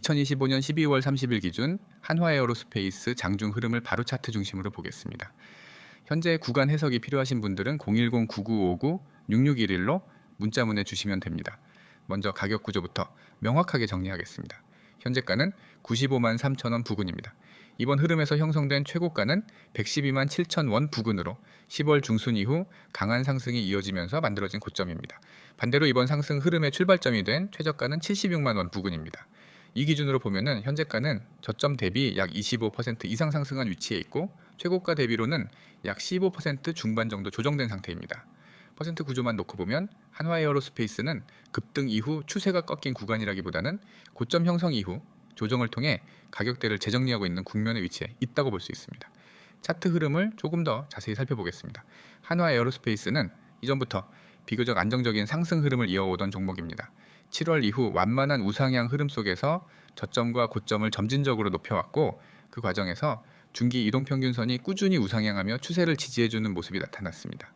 2025년 12월 30일 기준 한화에어로스페이스 장중 흐름을 바로 차트 중심으로 보겠습니다. 현재 구간 해석이 필요하신 분들은 010-9959-6611로 문자 보내주시면 됩니다. 먼저 가격 구조부터 명확하게 정리하겠습니다. 현재가는 95만 3천원 부근입니다. 이번 흐름에서 형성된 최고가는 112만 7천 원 부근으로 10월 중순 이후 강한 상승이 이어지면서 만들어진 고점입니다. 반대로 이번 상승 흐름의 출발점이 된 최저가는 76만 원 부근입니다. 이 기준으로 보면은 현재가는 저점 대비 약 25% 이상 상승한 위치에 있고 최고가 대비로는 약 15% 중반 정도 조정된 상태입니다. 퍼센트 구조만 놓고 보면 한화에어로스페이스는 급등 이후 추세가 꺾인 구간이라기보다는 고점 형성 이후 조정을 통해 가격대를 재정리하고 있는 국면의 위치에 있다고 볼 수 있습니다. 차트 흐름을 조금 더 자세히 살펴보겠습니다. 한화에어로스페이스는 이전부터 비교적 안정적인 상승 흐름을 이어오던 종목입니다. 7월 이후 완만한 우상향 흐름 속에서 저점과 고점을 점진적으로 높여왔고 그 과정에서 중기 이동평균선이 꾸준히 우상향하며 추세를 지지해주는 모습이 나타났습니다.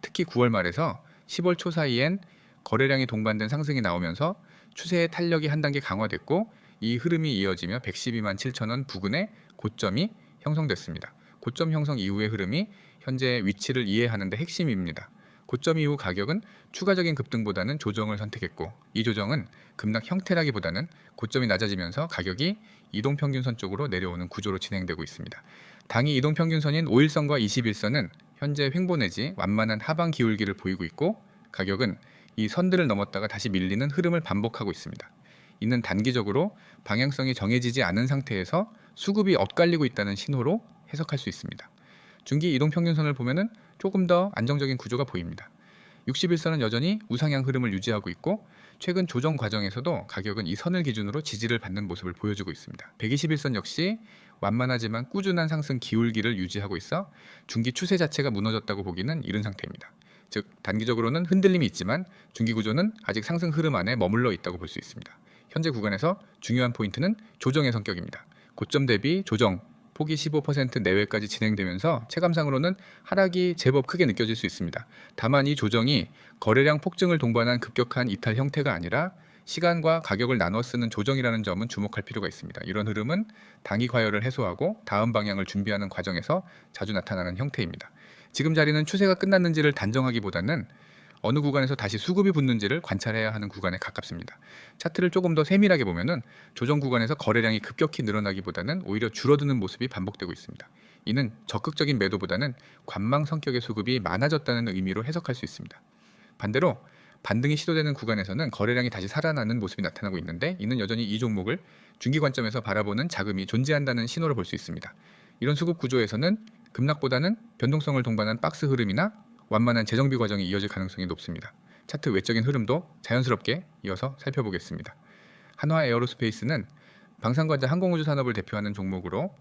특히 9월 말에서 10월 초 사이엔 거래량이 동반된 상승이 나오면서 추세의 탄력이 한 단계 강화됐고 이 흐름이 이어지며 112만 7천 원 부근의 고점이 형성됐습니다. 고점 형성 이후의 흐름이 현재 위치를 이해하는 데 핵심입니다. 고점 이후 가격은 추가적인 급등보다는 조정을 선택했고 이 조정은 급락 형태라기보다는 고점이 낮아지면서 가격이 이동평균선 쪽으로 내려오는 구조로 진행되고 있습니다. 당이 이동평균선인 5일선과 21선은 현재 횡보 내지 완만한 하방 기울기를 보이고 있고 가격은 이 선들을 넘었다가 다시 밀리는 흐름을 반복하고 있습니다. 이는 단기적으로 방향성이 정해지지 않은 상태에서 수급이 엇갈리고 있다는 신호로 해석할 수 있습니다. 중기 이동평균선을 보면은 조금 더 안정적인 구조가 보입니다. 61선은 여전히 우상향 흐름을 유지하고 있고 최근 조정 과정에서도 가격은 이 선을 기준으로 지지를 받는 모습을 보여주고 있습니다. 121선 역시 완만하지만 꾸준한 상승 기울기를 유지하고 있어 중기 추세 자체가 무너졌다고 보기는 이른 상태입니다. 즉 단기적으로는 흔들림이 있지만 중기 구조는 아직 상승 흐름 안에 머물러 있다고 볼 수 있습니다. 현재 구간에서 중요한 포인트는 조정의 성격입니다. 고점 대비 조정 폭이 15% 내외까지 진행되면서 체감상으로는 하락이 제법 크게 느껴질 수 있습니다. 다만 이 조정이 거래량 폭증을 동반한 급격한 이탈 형태가 아니라 시간과 가격을 나눠 쓰는 조정이라는 점은 주목할 필요가 있습니다. 이런 흐름은 단기 과열을 해소하고 다음 방향을 준비하는 과정에서 자주 나타나는 형태입니다. 지금 자리는 추세가 끝났는지를 단정하기보다는 어느 구간에서 다시 수급이 붙는지를 관찰해야 하는 구간에 가깝습니다. 차트를 조금 더 세밀하게 보면은 조정 구간에서 거래량이 급격히 늘어나기보다는 오히려 줄어드는 모습이 반복되고 있습니다. 이는 적극적인 매도보다는 관망 성격의 수급이 많아졌다는 의미로 해석할 수 있습니다. 반대로 반등이 시도되는 구간에서는 거래량이 다시 살아나는 모습이 나타나고 있는데 이는 여전히 이 종목을 중기 관점에서 바라보는 자금이 존재한다는 신호를 볼 수 있습니다. 이런 수급 구조에서는 급락보다는 변동성을 동반한 박스 흐름이나 완만한 재정비 과정이 이어질 가능성이 높습니다. 차트 외적인 흐름도 자연스럽게 이어서 살펴보겠습니다. 한화에어로스페이스는 방산관자 항공우주 산업을 대표하는 종목으로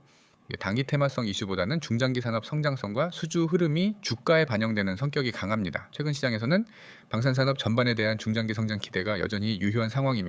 단기 테마성 이슈보다는 중장기 산업 성장성과 수주 흐름이 주가에 반영되는 성격이 강합니다. 최근 시장에서는 방산산업 전반에 대한 중장기 성장 기대가 여전히 유효한 상황이며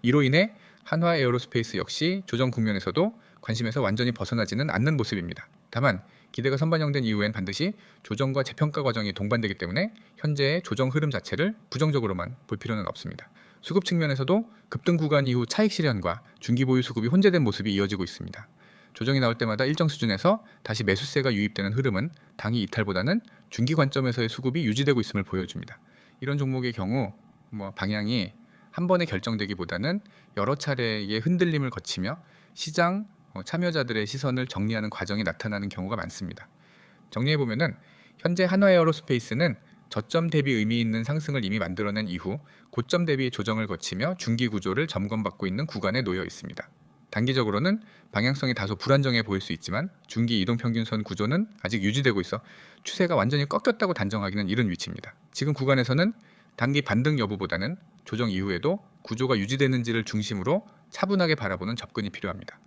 이로 인해 한화에어로스페이스 역시 조정 국면에서도 관심에서 완전히 벗어나지는 않는 모습입니다. 다만 기대가 선반영된 이후엔 반드시 조정과 재평가 과정이 동반되기 때문에 현재의 조정 흐름 자체를 부정적으로만 볼 필요는 없습니다. 수급 측면에서도 급등 구간 이후 차익 실현과 중기 보유 수급이 혼재된 모습이 이어지고 있습니다. 조정이 나올 때마다 일정 수준에서 다시 매수세가 유입되는 흐름은 당이 이탈보다는 중기 관점에서의 수급이 유지되고 있음을 보여줍니다. 이런 종목의 경우 방향이 한 번에 결정되기보다는 여러 차례의 흔들림을 거치며 시장 참여자들의 시선을 정리하는 과정이 나타나는 경우가 많습니다. 정리해보면은 현재 한화에어로스페이스는 저점 대비 의미 있는 상승을 이미 만들어낸 이후 고점 대비 조정을 거치며 중기 구조를 점검받고 있는 구간에 놓여 있습니다. 단기적으로는 방향성이 다소 불안정해 보일 수 있지만 중기 이동평균선 구조는 아직 유지되고 있어 추세가 완전히 꺾였다고 단정하기는 이른 위치입니다. 지금 구간에서는 단기 반등 여부보다는 조정 이후에도 구조가 유지되는지를 중심으로 차분하게 바라보는 접근이 필요합니다.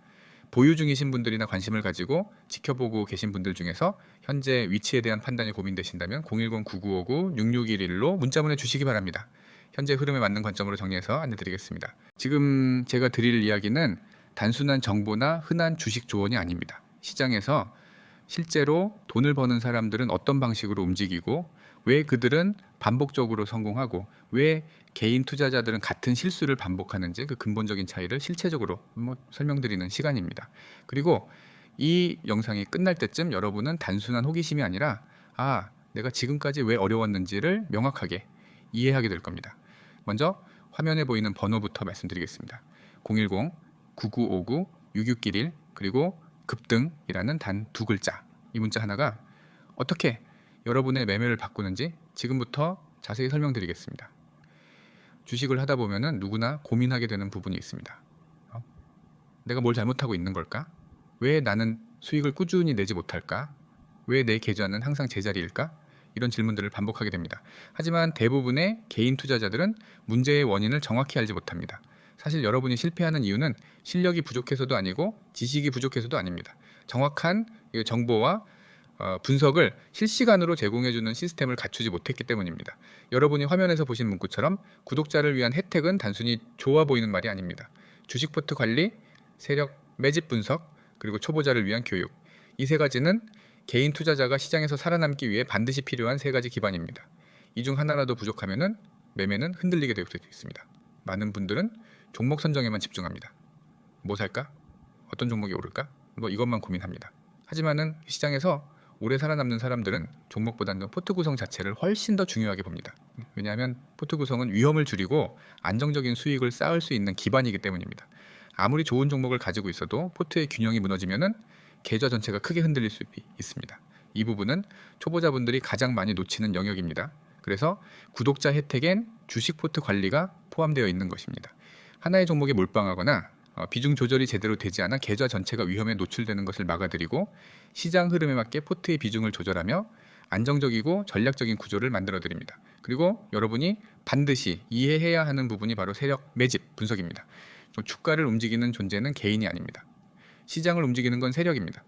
보유 중이신 분들이나 관심을 가지고 지켜보고 계신 분들 중에서 현재 위치에 대한 판단이 고민되신다면 010-9959-6611로 문자 보내주시기 바랍니다. 현재 흐름에 맞는 관점으로 정리해서 안내드리겠습니다. 지금 제가 드릴 이야기는 단순한 정보나 흔한 주식 조언이 아닙니다. 시장에서 실제로 돈을 버는 사람들은 어떤 방식으로 움직이고 왜 그들은 반복적으로 성공하고 왜 개인 투자자들은 같은 실수를 반복하는지 그 근본적인 차이를 실체적으로 설명드리는 시간입니다. 그리고 이 영상이 끝날 때쯤 여러분은 단순한 호기심이 아니라 내가 지금까지 왜 어려웠는지를 명확하게 이해하게 될 겁니다. 먼저 화면에 보이는 번호부터 말씀드리겠습니다. 010-9959-6611 그리고 급등이라는 단 두 글자, 이 문자 하나가 어떻게 여러분의 매매를 바꾸는지 지금부터 자세히 설명드리겠습니다. 주식을 하다 보면은 누구나 고민하게 되는 부분이 있습니다. 내가 뭘 잘못하고 있는 걸까? 왜 나는 수익을 꾸준히 내지 못할까? 왜 내 계좌는 항상 제자리일까? 이런 질문들을 반복하게 됩니다. 하지만 대부분의 개인 투자자들은 문제의 원인을 정확히 알지 못합니다. 사실 여러분이 실패하는 이유는 실력이 부족해서도 아니고 지식이 부족해서도 아닙니다. 정확한 정보와 분석을 실시간으로 제공해주는 시스템을 갖추지 못했기 때문입니다. 여러분이 화면에서 보신 문구처럼 구독자를 위한 혜택은 단순히 좋아 보이는 말이 아닙니다. 주식 포트 관리, 세력 매집 분석, 그리고 초보자를 위한 교육, 이 세 가지는 개인 투자자가 시장에서 살아남기 위해 반드시 필요한 세 가지 기반입니다. 이 중 하나라도 부족하면 매매는 흔들리게 될 수 있습니다. 많은 분들은 종목 선정에만 집중합니다. 뭐 살까? 어떤 종목이 오를까? 이것만 고민합니다. 하지만은 시장에서 오래 살아남는 사람들은 종목보다는 포트 구성 자체를 훨씬 더 중요하게 봅니다. 왜냐하면 포트 구성은 위험을 줄이고 안정적인 수익을 쌓을 수 있는 기반이기 때문입니다. 아무리 좋은 종목을 가지고 있어도 포트의 균형이 무너지면은 계좌 전체가 크게 흔들릴 수 있습니다. 이 부분은 초보자분들이 가장 많이 놓치는 영역입니다. 그래서 구독자 혜택엔 주식 포트 관리가 포함되어 있는 것입니다. 하나의 종목에 몰빵하거나 비중 조절이 제대로 되지 않아 계좌 전체가 위험에 노출되는 것을 막아드리고 시장 흐름에 맞게 포트의 비중을 조절하며 안정적이고 전략적인 구조를 만들어 드립니다. 그리고 여러분이 반드시 이해해야 하는 부분이 바로 세력 매집 분석입니다. 주가를 움직이는 존재는 개인이 아닙니다. 시장을 움직이는 건 세력입니다.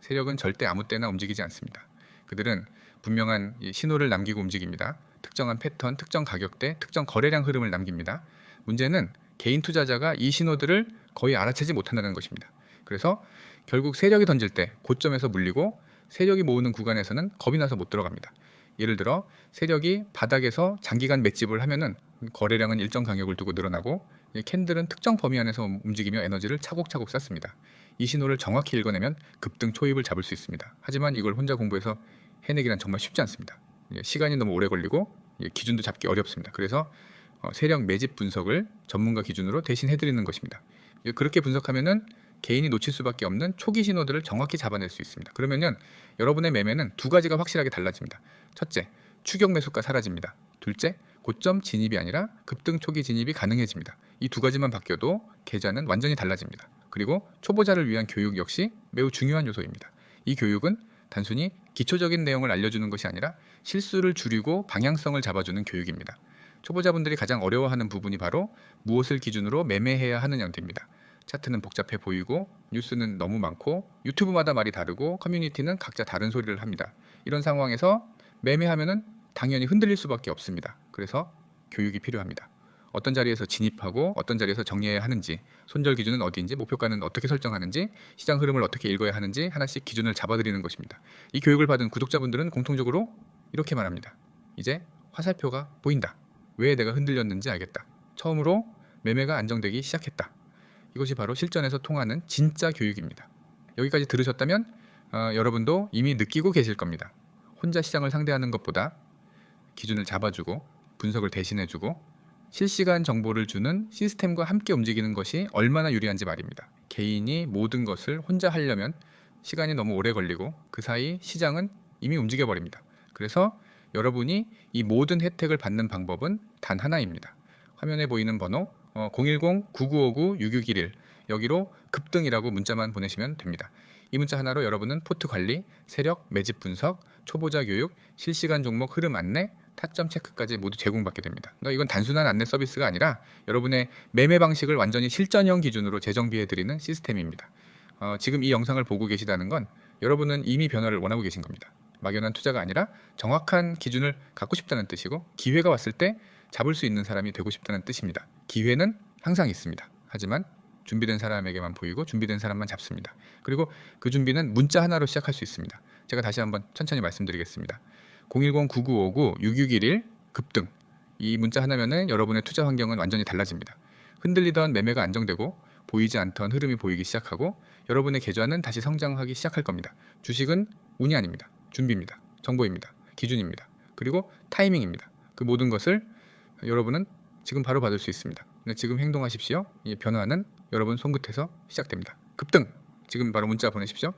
세력은 절대 아무 때나 움직이지 않습니다. 그들은 분명한 신호를 남기고 움직입니다. 특정한 패턴, 특정 가격대, 특정 거래량 흐름을 남깁니다. 문제는 개인 투자자가 이 신호들을 거의 알아채지 못한다는 것입니다. 그래서 결국 세력이 던질 때 고점에서 물리고 세력이 모으는 구간에서는 겁이 나서 못 들어갑니다. 예를 들어 세력이 바닥에서 장기간 맷집을 하면은 거래량은 일정 간격을 두고 늘어나고 캔들은 특정 범위 안에서 움직이며 에너지를 차곡차곡 쌓습니다. 이 신호를 정확히 읽어내면 급등 초입을 잡을 수 있습니다. 하지만 이걸 혼자 공부해서 해내기란 정말 쉽지 않습니다. 시간이 너무 오래 걸리고 기준도 잡기 어렵습니다. 그래서 세력 매집 분석을 전문가 기준으로 대신 해드리는 것입니다. 그렇게 분석하면은 개인이 놓칠 수밖에 없는 초기 신호들을 정확히 잡아낼 수 있습니다. 그러면은 여러분의 매매는 두 가지가 확실하게 달라집니다. 첫째, 추격 매수가 사라집니다. 둘째, 고점 진입이 아니라 급등 초기 진입이 가능해집니다. 이 두 가지만 바뀌어도 계좌는 완전히 달라집니다. 그리고 초보자를 위한 교육 역시 매우 중요한 요소입니다. 이 교육은 단순히 기초적인 내용을 알려주는 것이 아니라 실수를 줄이고 방향성을 잡아주는 교육입니다. 초보자분들이 가장 어려워하는 부분이 바로 무엇을 기준으로 매매해야 하느냐입니다. 차트는 복잡해 보이고 뉴스는 너무 많고 유튜브마다 말이 다르고 커뮤니티는 각자 다른 소리를 합니다. 이런 상황에서 매매하면은 당연히 흔들릴 수밖에 없습니다. 그래서 교육이 필요합니다. 어떤 자리에서 진입하고 어떤 자리에서 정리해야 하는지, 손절 기준은 어디인지, 목표가는 어떻게 설정하는지, 시장 흐름을 어떻게 읽어야 하는지 하나씩 기준을 잡아드리는 것입니다. 이 교육을 받은 구독자분들은 공통적으로 이렇게 말합니다. 이제 화살표가 보인다. 왜 내가 흔들렸는지 알겠다. 처음으로 매매가 안정되기 시작했다. 이것이 바로 실전에서 통하는 진짜 교육입니다. 여기까지 들으셨다면 여러분도 이미 느끼고 계실 겁니다. 혼자 시장을 상대하는 것보다 기준을 잡아주고 분석을 대신해주고 실시간 정보를 주는 시스템과 함께 움직이는 것이 얼마나 유리한지 말입니다. 개인이 모든 것을 혼자 하려면 시간이 너무 오래 걸리고 그 사이 시장은 이미 움직여버립니다. 그래서 여러분이 이 모든 혜택을 받는 방법은 단 하나입니다. 화면에 보이는 번호 010-9959-6611 여기로 급등이라고 문자만 보내시면 됩니다. 이 문자 하나로 여러분은 포트 관리, 세력, 매집 분석, 초보자 교육, 실시간 종목 흐름 안내, 타점 체크까지 모두 제공받게 됩니다. 그러니까 이건 단순한 안내 서비스가 아니라 여러분의 매매 방식을 완전히 실전형 기준으로 재정비해드리는 시스템입니다. 지금 이 영상을 보고 계시다는 건 여러분은 이미 변화를 원하고 계신 겁니다. 막연한 투자가 아니라 정확한 기준을 갖고 싶다는 뜻이고 기회가 왔을 때 잡을 수 있는 사람이 되고 싶다는 뜻입니다. 기회는 항상 있습니다. 하지만 준비된 사람에게만 보이고 준비된 사람만 잡습니다. 그리고 그 준비는 문자 하나로 시작할 수 있습니다. 제가 다시 한번 천천히 말씀드리겠습니다. 010-9959-6611 급등. 이 문자 하나면은 여러분의 투자 환경은 완전히 달라집니다. 흔들리던 매매가 안정되고 보이지 않던 흐름이 보이기 시작하고 여러분의 계좌는 다시 성장하기 시작할 겁니다. 주식은 운이 아닙니다. 준비입니다. 정보입니다. 기준입니다. 그리고 타이밍입니다. 그 모든 것을 여러분은 지금 바로 받을 수 있습니다. 지금 행동하십시오. 이 변화는 여러분 손끝에서 시작됩니다. 급등! 지금 바로 문자 보내십시오.